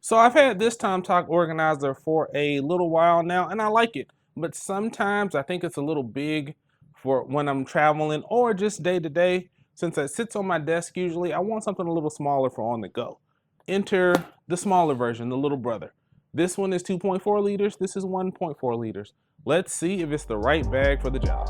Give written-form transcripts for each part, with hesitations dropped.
So I've had this Tomtoc organizer for a little while now and I like it, but sometimes I think it's a little big for when I'm traveling or just day to day. Since it sits on my desk usually, I want something a little smaller for on the go. Enter the smaller version, the little brother. This one is 2.4 liters, this is 1.4 liters. Let's see if it's the right bag for the job.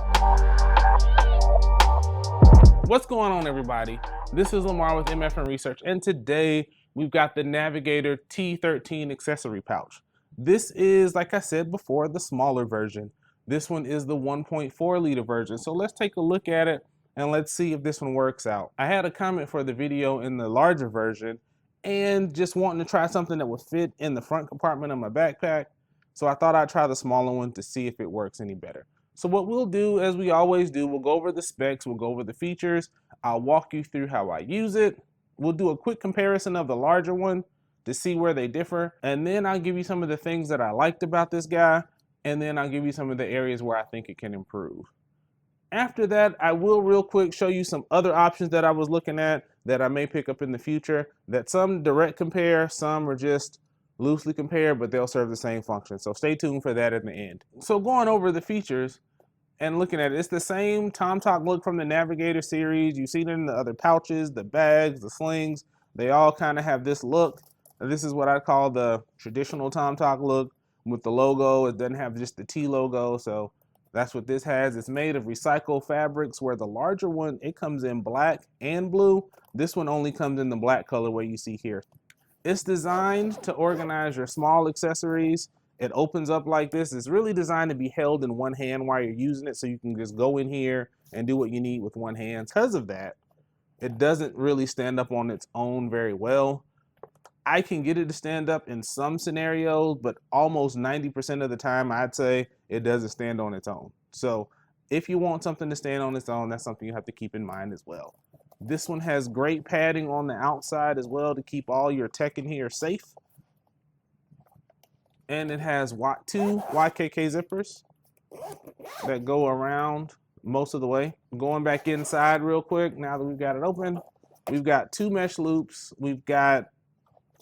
What's going on, everybody? This is Lamar with MFN Research, and today we've got the Navigator T-13 Accessory Pouch. This is, like I said before, the smaller version. This one is the 1.4 liter version. So let's take a look at it and let's see if this one works out. I had a comment for the video in the larger version and just wanting to try something that would fit in the front compartment of my backpack. So I thought I'd try the smaller one to see if it works any better. So what we'll do, as we always do, we'll go over the specs, we'll go over the features, I'll walk you through how I use it. We'll do a quick comparison of the larger one to see where they differ, and then I'll give you some of the things that I liked about this guy, and then I'll give you some of the areas where I think it can improve. After that, I will real quick show you some other options that I was looking at that I may pick up in the future, that some direct compare, some are just loosely compare, but they'll serve the same function. So stay tuned for that at the end. So going over the features, and looking at it, it's the same Tomtoc look from the Navigator series. You see it in the other pouches, the bags, the slings. They all kind of have this look. This is what I call the traditional Tomtoc look with the logo. It doesn't have just the T logo, so that's what this has. It's made of recycled fabrics, where the larger one, it comes in black and blue. This one only comes in the black colorway you see here. It's designed to organize your small accessories. It opens up like this. It's really designed to be held in one hand while you're using it, so you can just go in here and do what you need with one hand. Because of that, it doesn't really stand up on its own very well. I can get it to stand up in some scenarios, but almost 90% of the time, I'd say it doesn't stand on its own. So if you want something to stand on its own, that's something you have to keep in mind as well. This one has great padding on the outside as well to keep all your tech in here safe. And it has two YKK zippers that go around most of the way. Going back inside real quick, now that we've got it open, we've got two mesh loops. We've got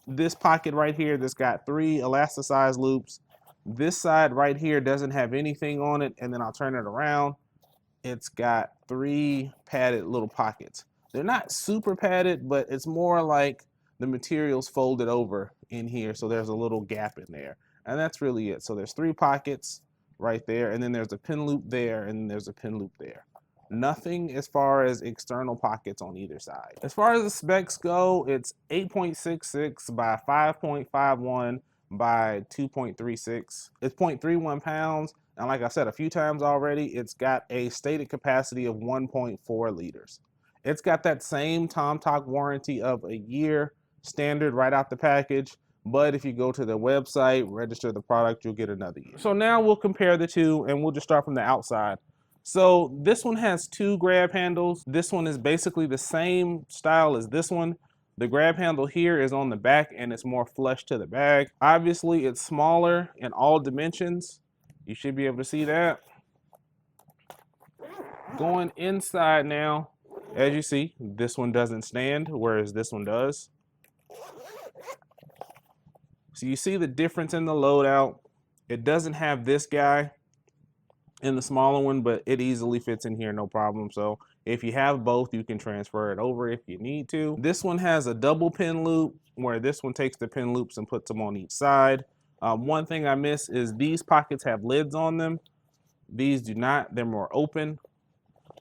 this pocket right here that's got 3 elasticized loops. This side right here doesn't have anything on it, and then I'll turn it around. It's got 3 padded little pockets. They're not super padded, but it's more like the material's folded over in here, so there's a little gap in there. And that's really it. So there's 3 pockets right there, and then there's a pin loop there, and there's a pin loop there. Nothing as far as external pockets on either side. As far as the specs go, it's 8.66 by 5.51 by 2.36. It's 0.31 pounds, and like I said a few times already, it's got a stated capacity of 1.4 liters. It's got that same Tomtoc warranty of a year standard right out the package. But if you go to the website, register the product, you'll get another year. So now we'll compare the two, and we'll just start from the outside. So this one has 2 grab handles. This one is basically the same style as this one. The grab handle here is on the back and it's more flush to the bag. Obviously, it's smaller in all dimensions. You should be able to see that. Going inside now, as you see, this one doesn't stand, whereas this one does. So you see the difference in the loadout. It doesn't have this guy in the smaller one, but it easily fits in here, no problem. So if you have both, you can transfer it over if you need to. This one has a double pin loop, where this one takes the pin loops and puts them on each side. One thing I miss is these pockets have lids on them. These do not, they're more open.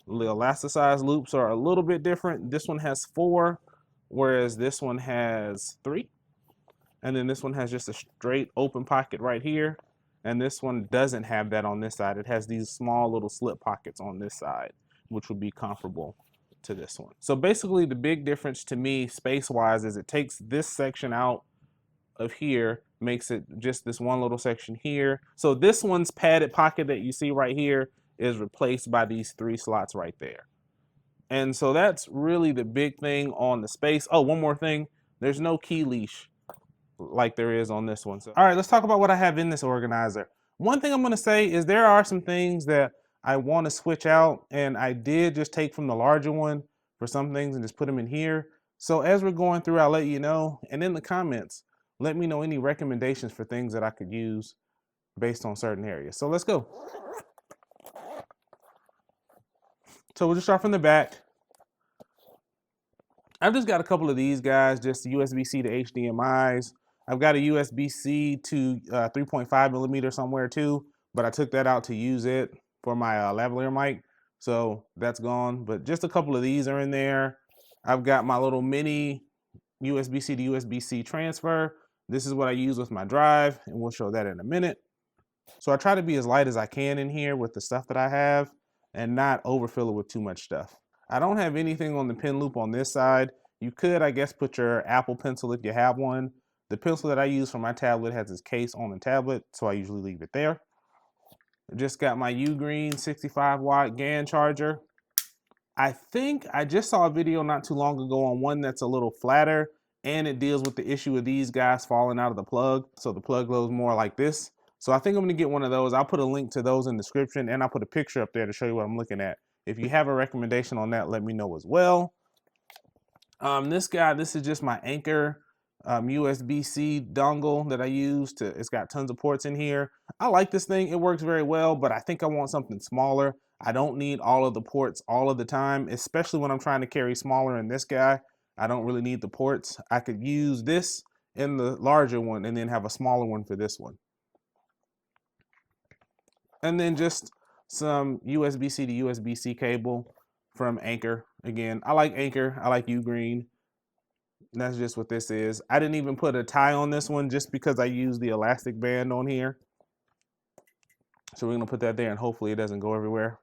The elasticized loops are a little bit different. This one has 4, whereas this one has 3. And then this one has just a straight open pocket right here. And this one doesn't have that on this side. It has these small little slip pockets on this side, which would be comparable to this one. So basically the big difference to me space-wise is it takes this section out of here, makes it just this one little section here. So this one's padded pocket that you see right here is replaced by these 3 slots right there. And so that's really the big thing on the space. Oh, one more thing. There's no key leash like there is on this one. So, all right, let's talk about what I have in this organizer. One thing I'm going to say is there are some things that I want to switch out, and I did just take from the larger one for some things and just put them in here. So as we're going through, I'll let you know. And in the comments, let me know any recommendations for things that I could use based on certain areas. So let's go. So we'll just start from the back. I've just got a couple of these guys, just USB-C to HDMIs. I've got a USB-C to 3.5 millimeter somewhere too, but I took that out to use it for my lavalier mic. So that's gone, but just a couple of these are in there. I've got my little mini USB-C to USB-C transfer. This is what I use with my drive, and we'll show that in a minute. So I try to be as light as I can in here with the stuff that I have and not overfill it with too much stuff. I don't have anything on the pen loop on this side. You could, I guess, put your Apple Pencil if you have one. The pencil that I use for my tablet has its case on the tablet, so I usually leave it there. I just got my Ugreen 65 watt GAN charger. I think I just saw a video not too long ago on one that's a little flatter, and it deals with the issue of these guys falling out of the plug. So the plug goes more like this. So I think I'm gonna get one of those. I'll put a link to those in the description, and I'll put a picture up there to show you what I'm looking at. If you have a recommendation on that, let me know as well. This is just my Anchor USB-C dongle that I use it's got tons of ports in here. I like this thing, it works very well, but I think I want something smaller. I don't need all of the ports all of the time, especially when I'm trying to carry smaller in this guy. I don't really need the ports. I could use this in the larger one and then have a smaller one for this one. And then just some USB-C to USB-C cable from Anchor. Again, I like Anchor, I like Ugreen. That's just what this is. I didn't even put a tie on this one just because I use the elastic band on here. So we're gonna put that there and hopefully it doesn't go everywhere.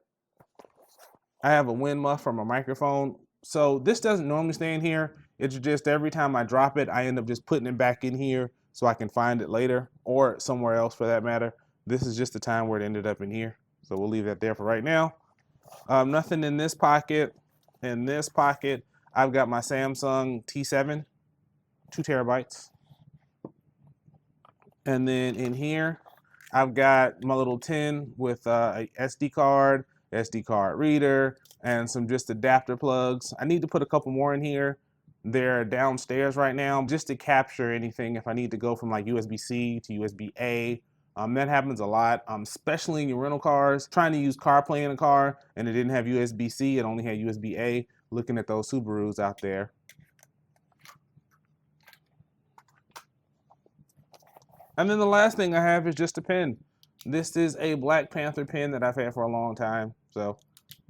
I have a wind muff from a microphone. So this doesn't normally stay in here. It's just every time I drop it, I end up just putting it back in here so I can find it later or somewhere else for that matter. This is just the time where it ended up in here. So we'll leave that there for right now. Nothing in this pocket. In this pocket, I've got my Samsung T7, 2 terabytes. And then in here, I've got my little tin with a SD card reader, and some just adapter plugs. I need to put a couple more in here. They're downstairs right now just to capture anything if I need to go from like USB-C to USB-A. That happens a lot, especially in your rental cars. Trying to use CarPlay in a car and it didn't have USB-C, it only had USB-A. Looking at those Subarus out there. And then the last thing I have is just a pen. This is a Black Panther pen that I've had for a long time. So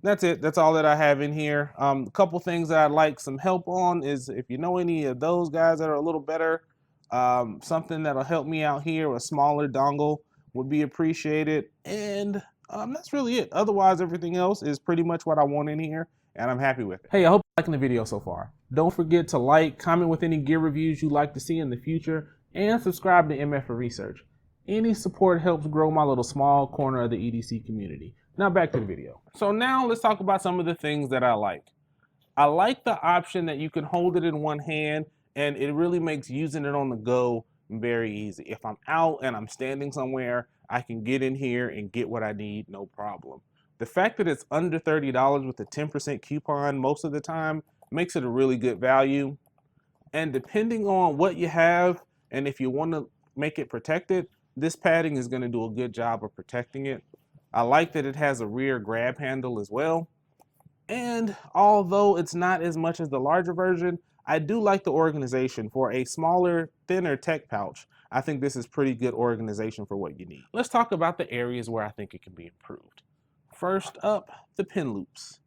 that's it. That's all that I have in here. A couple things that I'd like some help on is if you know any of those guys that are a little better, something that'll help me out here, a smaller dongle would be appreciated. And that's really it. Otherwise, everything else is pretty much what I want in here, and I'm happy with it. Hey, I hope you're liking the video so far. Don't forget to like, comment with any gear reviews you'd like to see in the future, and subscribe to MF for Research. Any support helps grow my little small corner of the EDC community. Now back to the video. So now let's talk about some of the things that I like. I like the option that you can hold it in one hand, and it really makes using it on the go very easy. If I'm out and I'm standing somewhere, I can get in here and get what I need, no problem. The fact that it's under $30 with a 10% coupon most of the time makes it a really good value. And depending on what you have, and if you want to make it protected, this padding is going to do a good job of protecting it. I like that it has a rear grab handle as well. And although it's not as much as the larger version, I do like the organization. For a smaller, thinner tech pouch, I think this is pretty good organization for what you need. Let's talk about the areas where I think it can be improved. First up, the pin loops.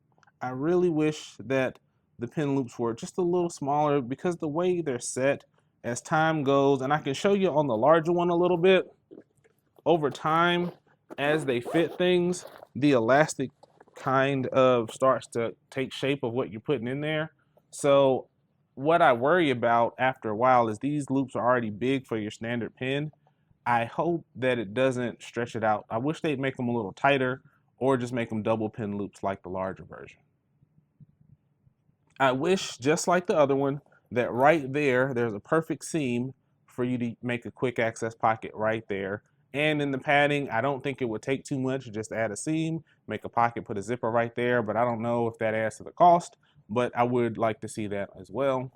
I really wish that the pin loops were just a little smaller because the way they're set as time goes, and I can show you on the larger one a little bit, over time, as they fit things, the elastic kind of starts to take shape of what you're putting in there. So what I worry about after a while is these loops are already big for your standard pin. I hope that it doesn't stretch it out. I wish they'd make them a little tighter or just make them double pin loops like the larger version. I wish, just like the other one, that right there's a perfect seam for you to make a quick access pocket right there. And in the padding, I don't think it would take too much. Just add a seam, make a pocket, put a zipper right there, but I don't know if that adds to the cost, but I would like to see that as well.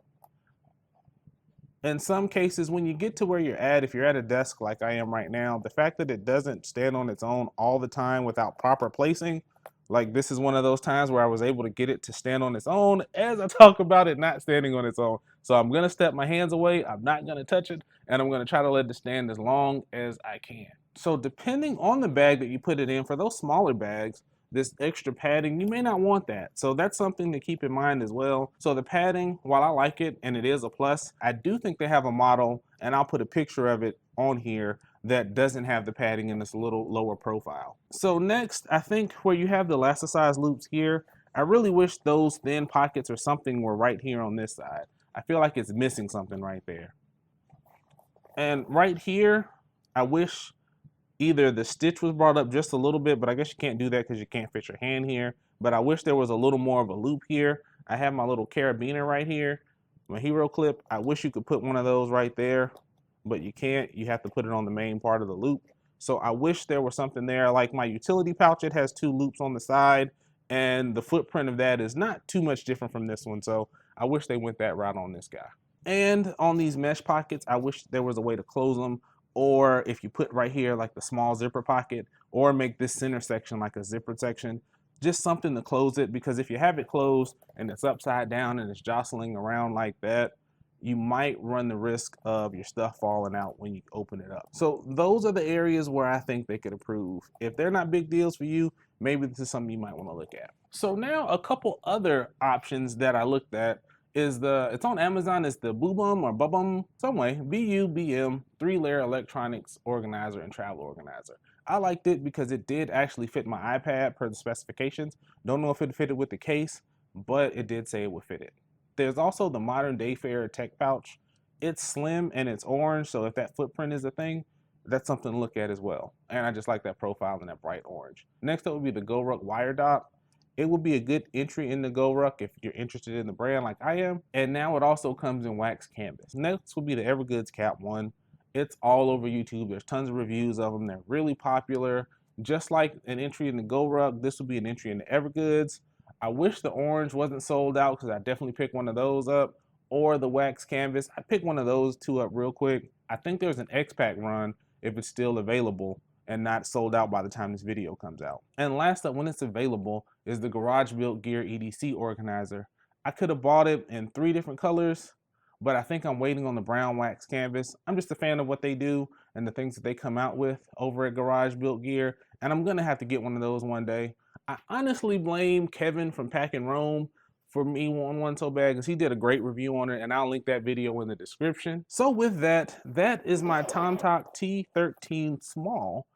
In some cases, when you get to where you're at, if you're at a desk like I am right now, the fact that it doesn't stand on its own all the time without proper placing, like this is one of those times where I was able to get it to stand on its own as I talk about it not standing on its own. So I'm gonna step my hands away, I'm not gonna touch it, and I'm gonna try to let it stand as long as I can. So depending on the bag that you put it in, for those smaller bags, this extra padding, you may not want that. So that's something to keep in mind as well. So the padding, while I like it and it is a plus, I do think they have a model, and I'll put a picture of it on here, that doesn't have the padding and it's a little lower profile. So next, I think where you have the elasticized loops here, I really wish those thin pockets or something were right here on this side. I feel like it's missing something right there. And right here, I wish either the stitch was brought up just a little bit, but I guess you can't do that because you can't fit your hand here. But I wish there was a little more of a loop here. I have my little carabiner right here, my hero clip. I wish you could put one of those right there, but you can't. You have to put it on the main part of the loop. So I wish there was something there. Like my utility pouch, it has 2 loops on the side, and the footprint of that is not too much different from this one. So I wish they went that route on this guy. And on these mesh pockets, I wish there was a way to close them, or if you put right here like the small zipper pocket, or make this center section like a zippered section, just something to close it, because if you have it closed and it's upside down and it's jostling around like that, you might run the risk of your stuff falling out when you open it up. So those are the areas where I think they could improve. If they're not big deals for you, maybe this is something you might want to look at. So now a couple other options that I looked at is it's on Amazon, it's the Bubum or Bubum, some way, B-U-B-M 3-layer electronics organizer and travel organizer. I liked it because it did actually fit my iPad per the specifications. Don't know if it fitted with the case, but it did say it would fit it. There's also the Modern Day Fair Tech Pouch. It's slim and it's orange, so if that footprint is a thing, that's something to look at as well. And I just like that profile and that bright orange. Next up would be the GoRuck Wire Dot. It would be a good entry in the GoRuck if you're interested in the brand like I am. And now it also comes in wax canvas. Next would be the Evergoods Cap 1. It's all over YouTube. There's tons of reviews of them. They're really popular. Just like an entry in the GoRuck, this would be an entry in the Evergoods. I wish the orange wasn't sold out because I definitely picked one of those up. Or the wax canvas. I picked one of those 2 up real quick. I think there's an X-Pack run if it's still available and not sold out by the time this video comes out. And last up, when it's available, is the Garage Built Gear EDC organizer. I could have bought it in 3 different colors, but I think I'm waiting on the brown wax canvas. I'm just a fan of what they do and the things that they come out with over at Garage Built Gear, and I'm gonna have to get one of those one day. I honestly blame Kevin from Pack and Roam for me wanting one so bad, because he did a great review on it, and I'll link that video in the description. So with that, that is my Tomtoc T-13 small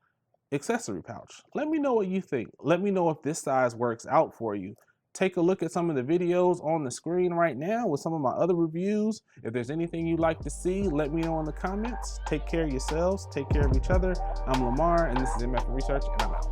accessory pouch. Let me know what you think. Let me know if this size works out for you. Take a look at some of the videos on the screen right now with some of my other reviews. If there's anything you'd like to see, let me know in the comments. Take care of yourselves, take care of each other. I'm Lamar, and this is MF Research, and I'm out.